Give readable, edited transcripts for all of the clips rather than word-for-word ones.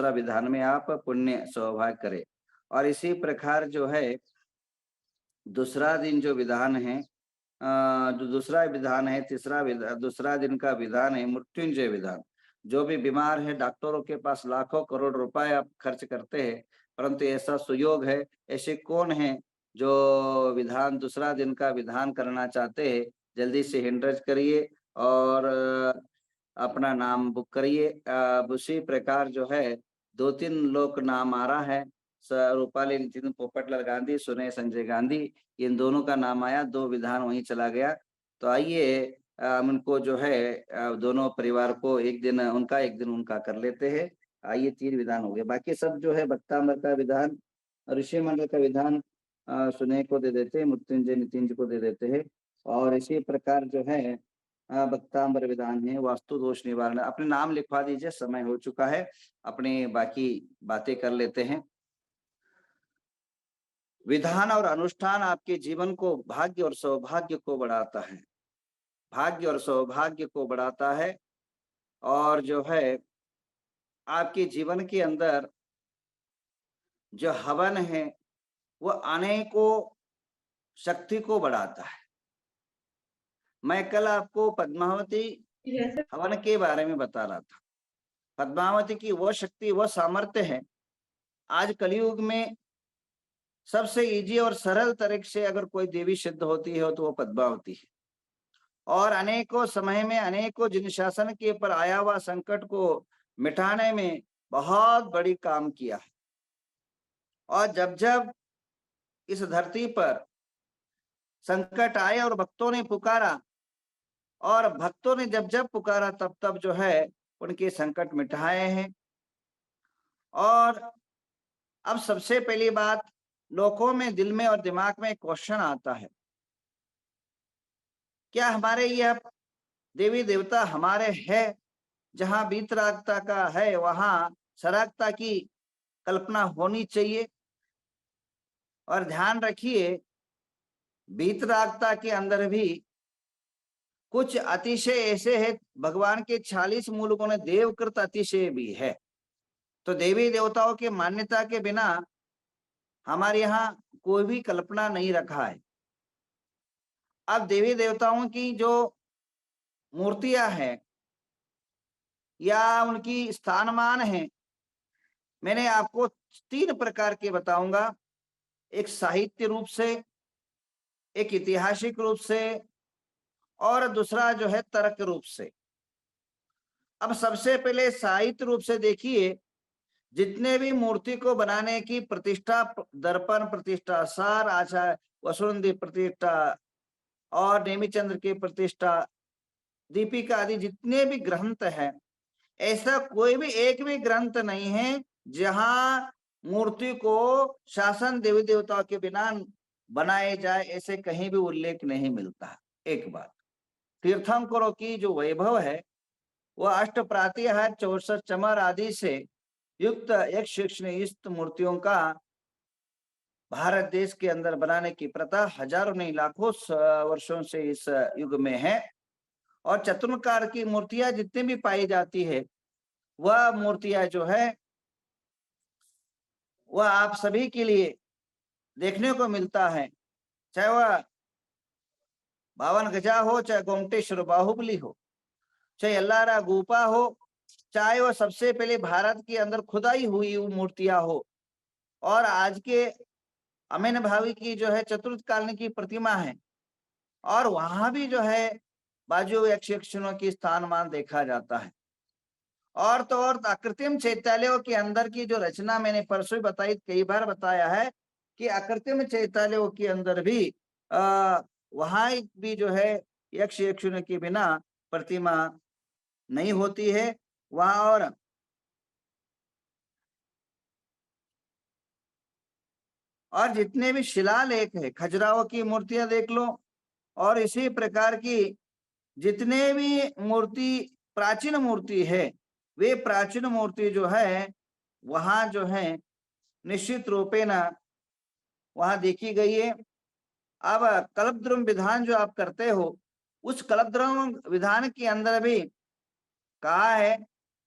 दूसरा विधान में आप पुण्य सौभाग्य करें। और इसी प्रकार जो है दूसरा दिन जो विधान है, जो दूसरा विधान है, दूसरा दिन का विधान है मृत्युंजय विधान। जो भी बीमार है डॉक्टरों के पास लाखों करोड़ रुपए आप खर्च करते हैं, परंतु ऐसा सुयोग है, ऐसे कौन है जो विधान दूसरा दिन का विधान करना चाहते हैं? जल्दी से हैंड रज करिए और अपना नाम बुक करिए। उसी प्रकार जो है 2-3 लोग नाम आ रहा है, रूपाली नितिन पोपटलाल गांधी, सुने संजय गांधी, इन दोनों का नाम आया, 2 विधान वहीं चला गया। तो आइए हम उनको जो है दोनों परिवार को एक दिन उनका एक दिन उनका कर लेते हैं। आइए 3 विधान हो गए, बाकी सब जो है भक्तामर का विधान, ऋषि मंडल का विधान सुने को दे देते हैं, मृत्युंजय नितिन जी को दे देते हैं। और इसी प्रकार जो है भक्तांबर विधान है वास्तु दोष निवारण। अपने नाम लिखवा दीजिए, समय हो चुका है, अपनी बाकी बातें कर लेते हैं। विधान और अनुष्ठान आपके जीवन को भाग्य और सौभाग्य को बढ़ाता है, भाग्य और सौभाग्य को बढ़ाता है। और जो है आपके जीवन के अंदर जो हवन है वो अनेकों शक्ति को बढ़ाता है। मैं कल आपको पद्मावती हवन के बारे में बता रहा था। पद्मावती की वो शक्ति, वो सामर्थ्य है, आज कलयुग में सबसे इजी और सरल तरीके से अगर कोई देवी सिद्ध होती है तो वो पद्मावती है। और अनेकों समय में अनेकों जिन शासन के ऊपर आया हुआ संकट को मिटाने में बहुत बड़ी काम किया है। और जब जब इस धरती पर संकट आए और भक्तों ने पुकारा, और भक्तों ने जब जब पुकारा तब तब जो है उनके संकट मिटाए हैं। और अब सबसे पहली बात, लोगों में दिल में और दिमाग में क्वेश्चन आता है, क्या हमारे यह देवी देवता हमारे है? जहां वीतरागता का है वहां सरागता की कल्पना होनी चाहिए। और ध्यान रखिए, वीतरागता के अंदर भी कुछ अतिशय ऐसे हैं, भगवान के 46 मूल गुण देवकृत अतिशय भी है। तो देवी देवताओं की मान्यता के बिना हमारे यहाँ कोई भी कल्पना नहीं रखा है। अब देवी देवताओं की जो मूर्तियां हैं या उनकी स्थानमान है, मैंने आपको 3 प्रकार के बताऊंगा। एक साहित्य रूप से, एक ऐतिहासिक रूप से, और दूसरा जो है तर्क रूप से। अब सबसे पहले साहित्य रूप से देखिए, जितने भी मूर्ति को बनाने की प्रतिष्ठा, दर्पण प्रतिष्ठा, सार आचार्य वसुंधि प्रतिष्ठा और नेमिचंद्र की प्रतिष्ठा, दीपिका आदि जितने भी ग्रंथ हैं, ऐसा कोई भी एक भी ग्रंथ नहीं है जहां मूर्ति को शासन देवी देवताओं के बिना बनाए जाए, ऐसे कहीं भी उल्लेख नहीं मिलता। एक बात, तीर्थंकरों की जो वैभव है वह अष्ट प्रातिहार 64 चमर आदि से युक्त एक शिक्षणयुक्त मूर्तियों का भारत देश के अंदर बनाने की प्रथा हजारों नहीं लाखों वर्षों से इस युग में है। और चतुर्कार की मूर्तियां जितनी भी पाई जाती है, वह मूर्तियां जो है वह आप सभी के लिए देखने को मिलता है, चाहे वह 52 गजा हो, चाहे गोमटेश्वर बाहुबली हो, चाहे अल्लारा गुफा हो, चाहे वह सबसे पहले भारत के अंदर खुदाई हुई मूर्तियां हो, और आज के अमीन भावी की जो है चतुर्थ कालीन की प्रतिमा है, और वहां भी जो है बाजू यक्षिणों की स्थानमान देखा जाता है। और तो और अकृत्रिम चैत्यालयों के अंदर की जो रचना मैंने परसों ही बताई, कई बार बताया है कि अकृत्रिम चैत्यालयों के अंदर भी वहां भी जो है यक्षिणों के बिना प्रतिमा नहीं होती है वहां। और जितने भी शिलालेख है, खजुराहो की मूर्तियां देख लो, और इसी प्रकार की जितने भी मूर्ति प्राचीन मूर्ति है, वे प्राचीन मूर्ति जो है वहां जो है निश्चित रूपे न वहां देखी गई है। अब कल्पद्रुम विधान जो आप करते हो, उस कल्पद्रुम विधान के अंदर भी कहा है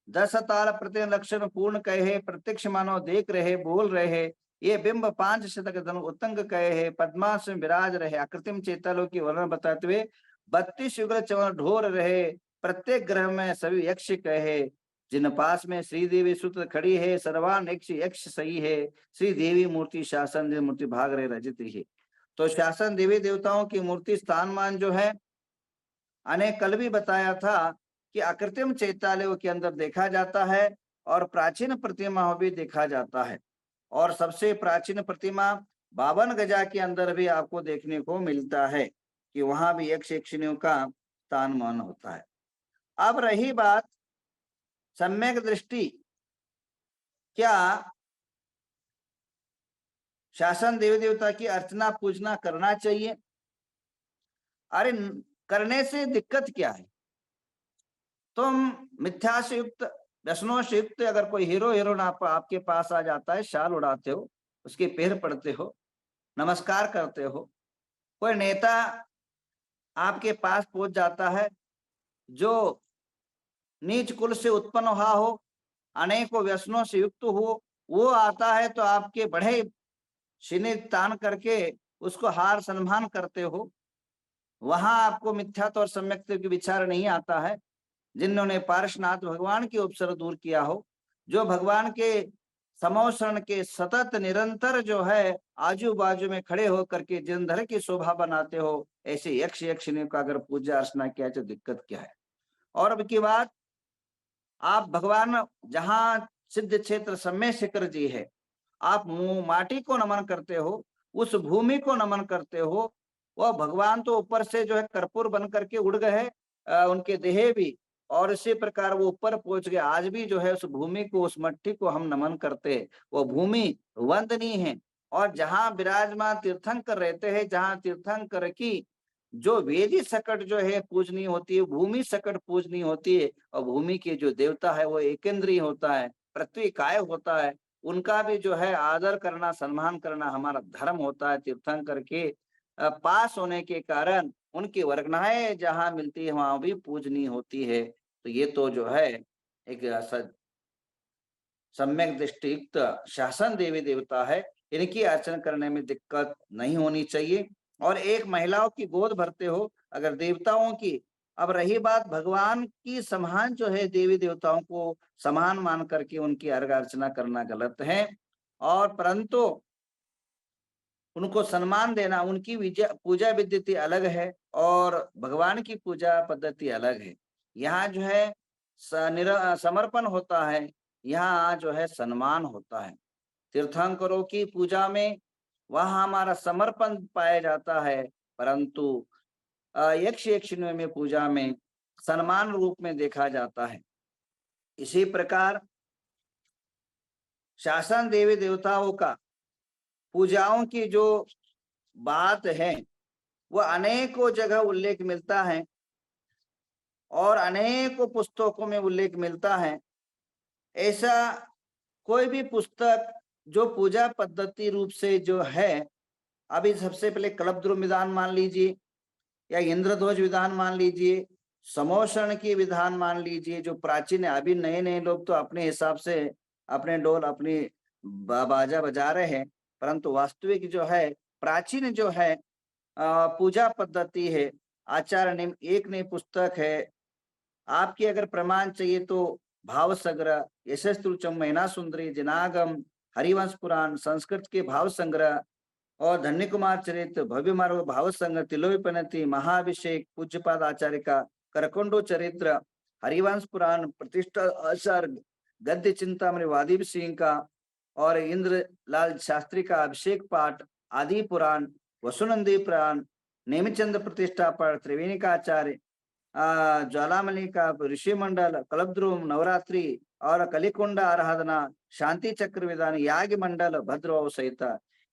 10 ताल प्रति लक्षण पूर्ण कहे, प्रत्यक्ष मानो देख रहे बोल रहे, ये बिंब 5 शतक धन उत्तंग कहे, पद्मासन विराज रहे, आकृतिम चेतालो की वर्णन बताते हुए 32 युगल चवन ढोर रहे, प्रत्येक ग्रह में सभी यक्ष कहे, जिन पास में श्री देवी सूत्र खड़ी है, सर्वान यक्ष यक्ष सही है, श्री देवी मूर्ति शासन मूर्ति भाग रहे रजित है। तो शासन देवी देवताओं की मूर्ति स्थानमान जो है, अनेक कल भी बताया था कि अकृत्रिम चैत्यालयों के अंदर देखा जाता है और प्राचीन प्रतिमा भी देखा जाता है। और सबसे प्राचीन प्रतिमा 52 गजा के अंदर भी आपको देखने को मिलता है कि वहां भी यक्ष यक्षिणियों का स्थान मान होता है। अब रही बात सम्यक दृष्टि, क्या शासन देवी देवता की अर्चना पूजना करना चाहिए? अरे करने से दिक्कत क्या है? तुम मिथ्या से युक्त, व्यसनों से युक्त अगर कोई हीरो हीरोइन आपके पास आ जाता है, शाल उड़ाते हो, उसके पैर पड़ते हो, नमस्कार करते हो, कोई नेता आपके पास पहुंच जाता है जो नीच कुल से उत्पन्न हुआ हो, अनेकों व्यसनों से युक्त हो, वो आता है तो आपके बढ़े सीने तान करके उसको हार सम्मान करते हो, वहां आपको मिथ्यात्व और सम्यक्त्व की विचार नहीं आता है। जिन्होंने पार्श्वनाथ भगवान के उपसर दूर किया हो, जो भगवान के समोषण के सतत निरंतर जो है आजू बाजू में खड़े होकर के जिनधर की शोभा बनाते हो, ऐसे यक्ष यक्षिणियों का अगर पूजा अर्चना किया तो दिक्कत क्या है? और अब की बात, आप भगवान जहां सिद्ध क्षेत्र समय शिखर जी है, आप माटी को नमन करते हो, उस भूमि को नमन करते हो, वह भगवान तो ऊपर से जो है कर्पूर बन करके उड़ गए, उनके देह भी, और इसी प्रकार वो ऊपर पहुंच गए। आज भी जो है उस भूमि को, उस मट्टी को हम नमन करते हैं, वो भूमि वंदनीय है। और जहां विराजमान तीर्थंकर रहते हैं, जहां तीर्थंकर की जो वेदी सकट जो है पूजनीय होती है, भूमि सकट पूजनीय होती है, और भूमि के जो देवता है वो एकेंद्रीय होता है, पृथ्वी काय होता है, उनका भी जो है आदर करना, सम्मान करना हमारा धर्म होता है। तीर्थंकर के पास होने के कारण उनकी वर्गनाएं जहां मिलती है वहां भी पूजनीय होती है। तो ये तो जो है एक सम्यक दृष्टियुक्त शासन देवी देवता है, इनकी अर्चना करने में दिक्कत नहीं होनी चाहिए। और एक महिलाओं की गोद भरते हो अगर देवताओं की, अब रही बात भगवान की समान जो है देवी देवताओं को समान मान करके उनकी अर्घ अर्चना करना गलत है, और परंतु उनको सम्मान देना, उनकी पूजा विद्धि अलग है और भगवान की पूजा पद्धति अलग है। यहाँ जो है समर्पण होता है, यहाँ जो है सम्मान होता है। तीर्थंकरों की पूजा में वहां हमारा समर्पण पाया जाता है, परंतु यक्ष यक्षिणियों में पूजा में सम्मान रूप में देखा जाता है। इसी प्रकार शासन देवी देवताओं का पूजाओं की जो बात है वह अनेकों जगह उल्लेख मिलता है और अनेकों पुस्तकों में उल्लेख मिलता है। ऐसा कोई भी पुस्तक जो पूजा पद्धति रूप से जो है, अभी सबसे पहले कल्पद्रुम विधान मान लीजिए या इंद्रध्वज विधान मान लीजिए, समोषण की विधान मान लीजिए, जो प्राचीन है। अभी नए नए लोग तो अपने हिसाब से अपने डोल अपनी बाजा बजा रहे हैं, परंतु वास्तविक जो है प्राचीन जो है पूजा पद्धति है, आचार नियम एक नई पुस्तक है। आपकी अगर प्रमाण चाहिए तो भाव संग्रह, यशस्त्रुचम, मैना सुंदरी, जिनागम, हरिवंश पुराण, संस्कृत के भाव संग्रह और धन्य कुमार चरित्र, भव्य मार्ग भाव संग्रह, तिलोपनति, महाभिषेक, पूज्यपाद आचार्य का करकुंडो चरित्र, हरिवंश पुराण, प्रतिष्ठा आचार, गद्य चिंतामणि वादी सिंह का और इंद्र लाल शास्त्री का अभिषेक पाठ, आदि पुराण, वसुनंदी पुराण, नेमिचंद प्रतिष्ठा पाठ, त्रिवेणी का आचार्य, ज्वालामणि का ऋषि मंडल, कल्पद्रुम, नवरात्रि और कलिकुंडा आराधना, शांति चक्र विधान, याग मंडल, भद्र सहित,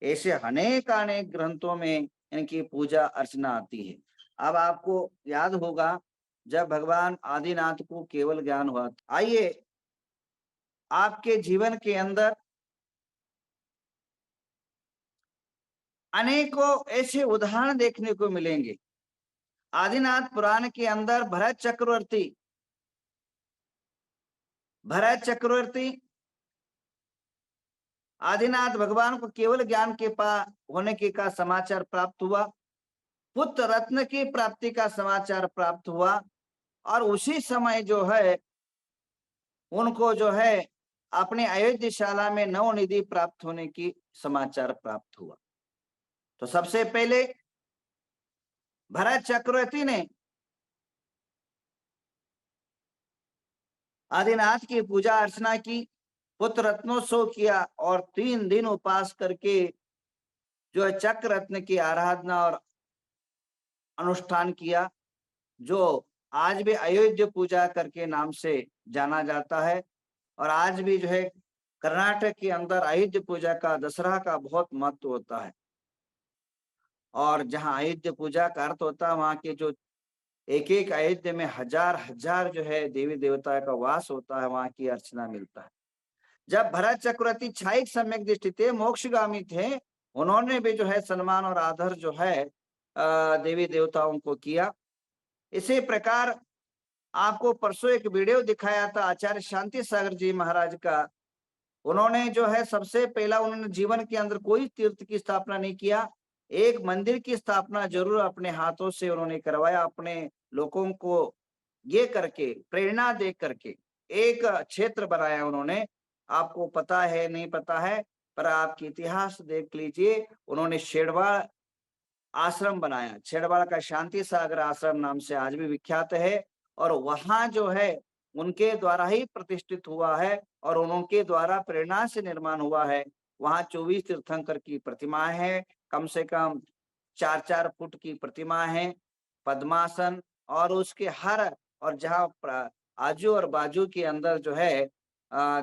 ऐसे अनेक ग्रंथों में इनकी पूजा अर्चना आती है। अब आपको याद होगा जब भगवान आदिनाथ को केवल ज्ञान हुआ। आइए आपके जीवन के अंदर अनेकों ऐसे उदाहरण देखने को मिलेंगे। आदिनाथ पुराण के अंदर भरत चक्रवर्ती भरत चक्रवर्ती आदिनाथ भगवान को केवल ज्ञान के होने के का समाचार प्राप्त हुआ, पुत्र रत्न की प्राप्ति का समाचार प्राप्त हुआ, और उसी समय जो है उनको जो है अपने अयोध्यशाला में नवनिधि प्राप्त होने की समाचार प्राप्त हुआ। तो सबसे पहले भरत चक्रवर्ती ने आदिनाथ की पूजा अर्चना की, पुत्र रत्नोत्सव किया और 3 दिन उपवास करके जो है चक्र रत्न की आराधना और अनुष्ठान किया, जो आज भी अयोध्या पूजा करके नाम से जाना जाता है। और आज भी जो है कर्नाटक के अंदर अयोध्या पूजा का, दशहरा का बहुत महत्व होता है। और जहाँ अयोध्या पूजा का अर्थ होता है, वहाँ के जो एक एक अयोध्या में हजार हजार जो है देवी देवता का वास होता है, वहाँ की अर्चना मिलता है। जब भरत चक्रवर्ती छायिक सम्यक दृष्टि थे, मोक्षगामी थे, उन्होंने भी जो है सम्मान और आदर जो है देवी देवताओं को किया। इसी प्रकार आपको परसों एक वीडियो दिखाया था आचार्य शांति सागर जी महाराज का। उन्होंने जो है सबसे पहला उन्होंने जीवन के अंदर कोई तीर्थ की स्थापना नहीं किया, एक मंदिर की स्थापना जरूर अपने हाथों से उन्होंने करवाया, अपने लोगों को ये करके प्रेरणा दे करके एक क्षेत्र बनाया उन्होंने। आपको पता है नहीं पता है, पर आपके इतिहास देख लीजिए, उन्होंने शेड़वाड़ आश्रम बनाया। छेड़वाड़ का शांति सागर आश्रम नाम से आज भी विख्यात है, और वहां जो है उनके द्वारा ही प्रतिष्ठित हुआ है और उनके द्वारा प्रेरणा से निर्माण हुआ है। वहां 24 तीर्थंकर की प्रतिमाएं हैं, कम से कम 4-4 फुट की प्रतिमा है, पद्मासन, और उसके हर और जहाँ आजू और बाजू के अंदर जो है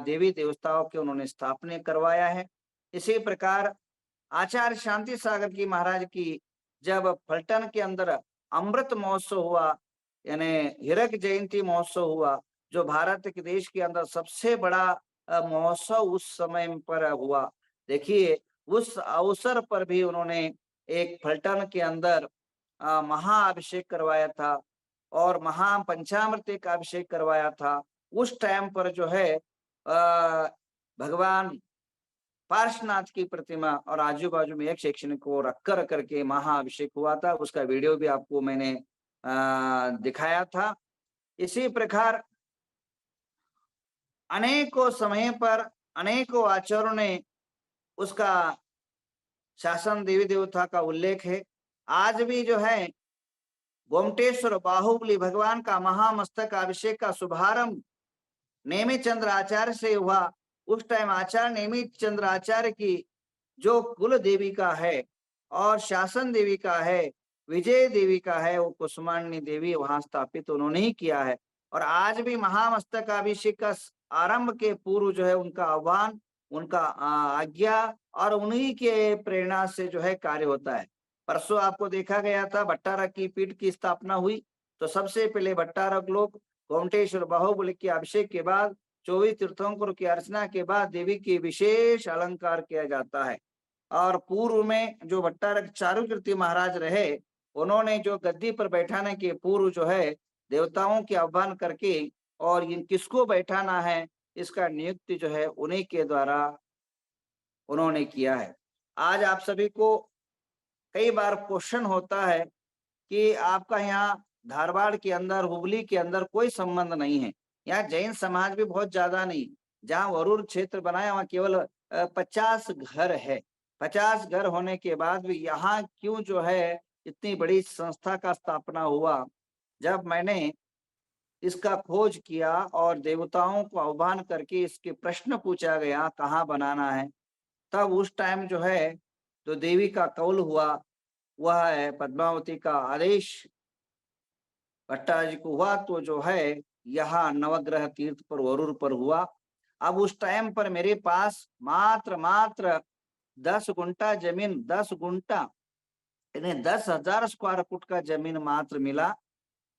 देवी देवताओं के उन्होंने स्थापना करवाया है। इसी प्रकार आचार्य शांति सागर की महाराज की जब फलटन के अंदर अमृत महोत्सव हुआ, यानी हीरक जयंती महोत्सव हुआ, जो भारत के देश के अंदर सबसे बड़ा महोत्सव उस समय पर हुआ। देखिए उस अवसर पर भी उन्होंने एक फलटन के अंदर महाअभिषेक करवाया था और महापंचामृत का अभिषेक करवाया था। उस टाइम पर जो है भगवान पार्श्वनाथ की प्रतिमा और आजू बाजू में एक शैक्षणिक को रख करके महाअभिषेक हुआ था, उसका वीडियो भी आपको मैंने दिखाया था। इसी प्रकार अनेकों समय पर अनेकों आचार्यों ने उसका शासन देवी देवता का उल्लेख है। आज भी जो है गोमटेश्वर बाहुबली भगवान का महामस्तक अभिषेक का शुभारंभ नेमित चंद्र आचार्य से हुआ। उस टाइम आचार्य नेमित चंद्र आचार्य की जो कुल देवी का है और शासन देवी का है, विजय देवी का है, वो कुसुमांडी देवी वहां स्थापित उन्होंने ही किया है। और आज भी महामस्तक अभिषेक का आरंभ के पूर्व जो है उनका आह्वान, उनका आज्ञा और उन्हीं के प्रेरणा से जो है कार्य होता है। परसों आपको देखा गया था भट्टारक की पीठ की स्थापना हुई, तो सबसे पहले भट्टारक लोग गोमटेश्वर बाहुबली के अभिषेक के बाद 24 तीर्थंकरों की अर्चना के बाद देवी की विशेष अलंकार किया जाता है। और पूर्व में जो भट्टारक चारुकीर्ति महाराज रहे, उन्होंने जो गद्दी पर बैठाने के पूर्व जो है देवताओं के आह्वान करके और इन किसको बैठाना है इसका नियुक्ति जो है उन्हीं के द्वारा उन्होंने किया है। आज आप सभी को कई बार क्वेश्चन होता है कि आपका यहाँ धारवाड़ के अंदर, हुबली के अंदर कोई संबंध नहीं है, यहाँ जैन समाज भी बहुत ज्यादा नहीं, जहाँ वरुण क्षेत्र बनाया वहाँ केवल 50 घर है। 50 घर होने के बाद भी यहाँ क्यों जो है इतनी बड़ी संस्था का स्थापना हुआ? जब मैंने इसका खोज किया और देवताओं को आह्वान करके इसके प्रश्न पूछा गया कहाँ बनाना है, तब उस टाइम जो है तो देवी का कौल हुआ, वह है पद्मावती का आदेश भट्टाजी को हुआ, तो जो है यहाँ नवग्रह तीर्थ पर वरुर पर हुआ। अब उस टाइम पर मेरे पास मात्र 10 गुंठा जमीन, 10 गुंठा यानी 10,000 स्क्वायर फुट का जमीन मात्र मिला,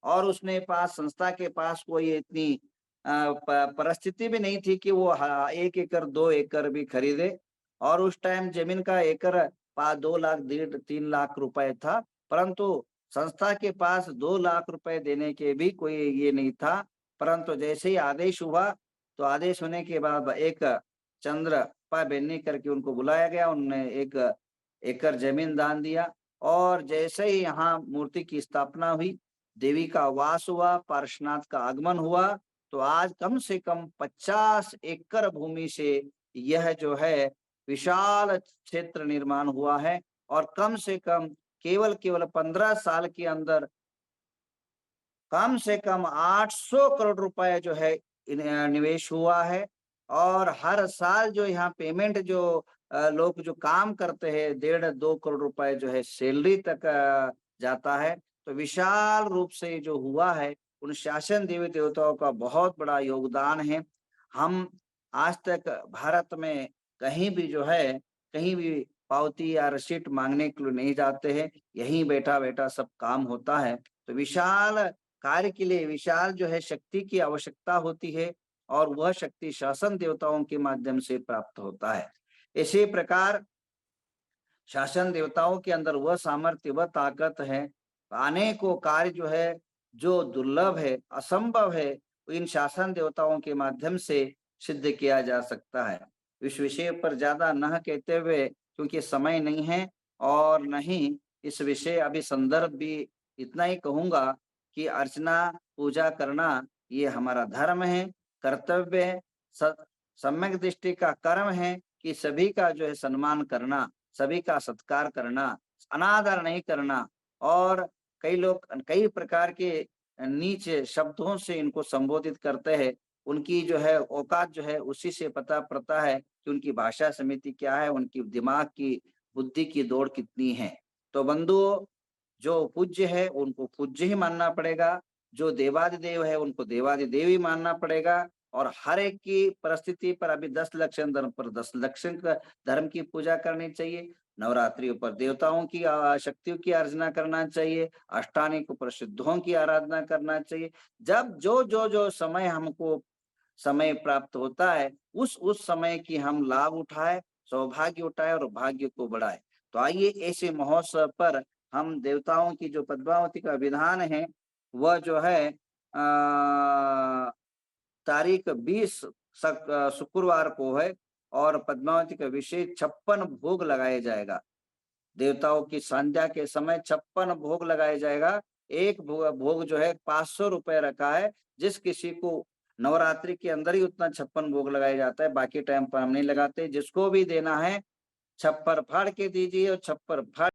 और उसने पास संस्था के पास कोई इतनी परिस्थिति भी नहीं थी कि वो 1 एकड़ 2 एकड़ भी खरीदे। और उस टाइम जमीन का एकड़ 2 लाख 3 लाख रुपए था, परंतु संस्था के पास 2 लाख रुपए देने के भी कोई ये नहीं था। परंतु जैसे ही आदेश हुआ तो आदेश होने के बाद एक चंद्रपा बेन्नी करके उनको बुलाया गया, उन्होंने 1 एकड़ जमीन दान दिया और जैसे ही यहाँ मूर्ति की स्थापना हुई, देवी का वास हुआ, पार्श्वनाथ का आगमन हुआ, तो आज कम से कम 50 एकड़ भूमि से यह जो है विशाल क्षेत्र निर्माण हुआ है और कम से कम केवल 15 साल के अंदर कम से कम 800 करोड़ रुपए जो है निवेश हुआ है और हर साल जो यहाँ पेमेंट जो लोग जो काम करते हैं 1.5-2 करोड़ रुपए जो है सैलरी तक जाता है। तो विशाल रूप से जो हुआ है उन शासन देवी देवताओं का बहुत बड़ा योगदान है। हम आज तक भारत में कहीं भी जो है कहीं भी पावती या रसीद मांगने के लिए नहीं जाते हैं, यहीं बैठा-बैठा सब काम होता है। तो विशाल कार्य के लिए विशाल जो है शक्ति की आवश्यकता होती है और वह शक्ति शासन देवताओं के माध्यम से प्राप्त होता है। इसी प्रकार शासन देवताओं के अंदर वह सामर्थ्य, वह ताकत है, अनेकों कार्य जो है, जो दुर्लभ है, असंभव है, इन शासन देवताओं के माध्यम से सिद्ध किया जा सकता है। इस विषय पर ज़्यादा न कहते हुए क्योंकि समय नहीं है और न ही इस विषय अभी संदर्भ भी इतना ही कहूँगा कि अर्चना, पूजा करना ये हमारा धर्म है, कर्तव्य है, स सम्यक दृष्टि का कर्म है कि सभी का जो है सम्मान करना, सभी का सत्कार करना, अनादर नहीं करना और कई लोग कई प्रकार के नीच शब्दों से इनको संबोधित करते हैं। उनकी जो है औकात जो है उसी से पता पड़ता है कि उनकी भाषा समिति क्या है, उनकी दिमाग की, बुद्धि की दौड़ कितनी है। तो बंधुओं, जो पूज्य है उनको पूज्य ही मानना पड़ेगा, जो देवाधिदेव है उनको देवाधिदेव ही मानना पड़ेगा और हर एक की परिस्थिति पर अभी 10 लक्षण धर्म पर 10 लक्षण का धर्म की पूजा करनी चाहिए। नवरात्रियों पर देवताओं की शक्तियों की आराधना करना चाहिए, अष्टानिक पर सिद्धों की आराधना करना चाहिए। जब जो समय हमको समय प्राप्त होता है, उस समय की हम लाभ उठाएँ, सौभाग्य उठाएँ और भाग्य को बढ़ाएँ। तो आइए ऐसे महोत्सव पर हम देवताओं की जो पद्मावती का विधान है, वह जो है तारीख 20 शुक्रवार को है और पद्मावती का विशेष 56 भोग लगाया जाएगा। देवताओं की संध्या के समय 56 भोग लगाया जाएगा। एक भोग जो है 500 रुपए रखा है। जिस किसी को नवरात्रि के अंदर ही उतना 56 भोग लगाया जाता है, बाकी टाइम पर हम नहीं लगाते। जिसको भी देना है, छप्पर फाड़ के दीजिए और छप्पर फाड़